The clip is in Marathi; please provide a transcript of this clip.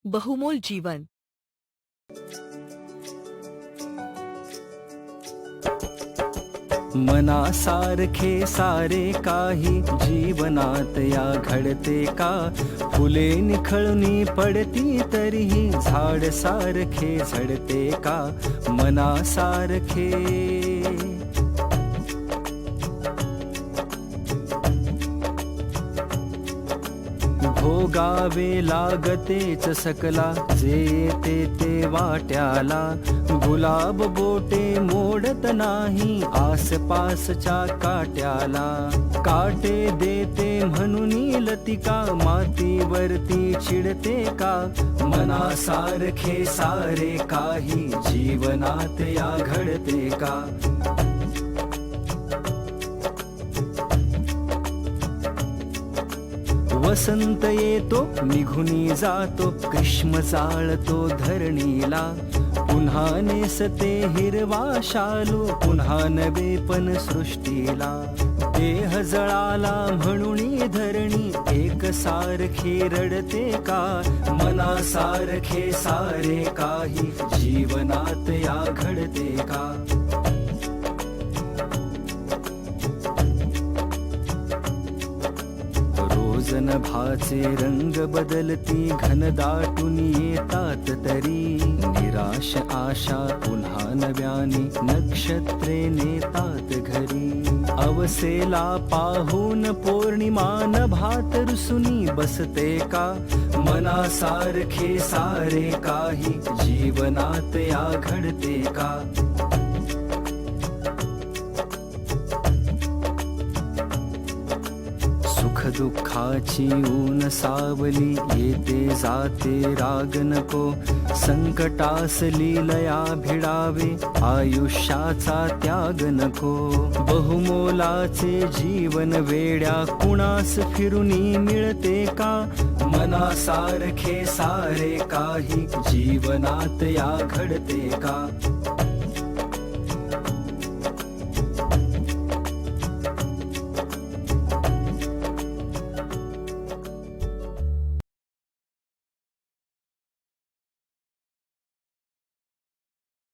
बहुमोल जीवन. मनासारखे सारे काही जीवनात या घडते का? फुले निखळून पडती तरीही झाड सारखे झडते का? मनासारखे भोगावे लागतेच सकला, जे येते ते वाट्याला. गुलाब बोटे मोडत नाही आसपासच्या काट्याला. काटे देते म्हणून लतिका, मातीवरती चिडते का? मनासारखे सारे काही जीवनात या घडते का? वसंत येतो निघूनी जातो, ग्रीष्म जाळतो धरणीला. पुन्हा नेसते हिरवा शालू, पुन्हा नवे पण सृष्टीला. देह जळाला म्हणून धरणी एक सारखी रडते का? मनासारखे सारे काही जीवनात या घडते का? नभाचे रंग बदलती, घनदाटून येतात तरी. निराश आशा पुन्हा नव्याने नक्षत्रे नेतात घरी. अवसेला पाहून पौर्णिमा नभात रुसुनी बसते का? मनासारखे सारे काही जीवनात या घडते का? सुख दुःखाची ऊन सावली, येते जाते राग नको. संकटास लीलया भिडावे, आयुष्याचा त्याग नको. बहुमोलाचे जीवन वेड्या कुणास फिरूनी मिळते का? मनासारखे सारे काही जीवनात या घडते का?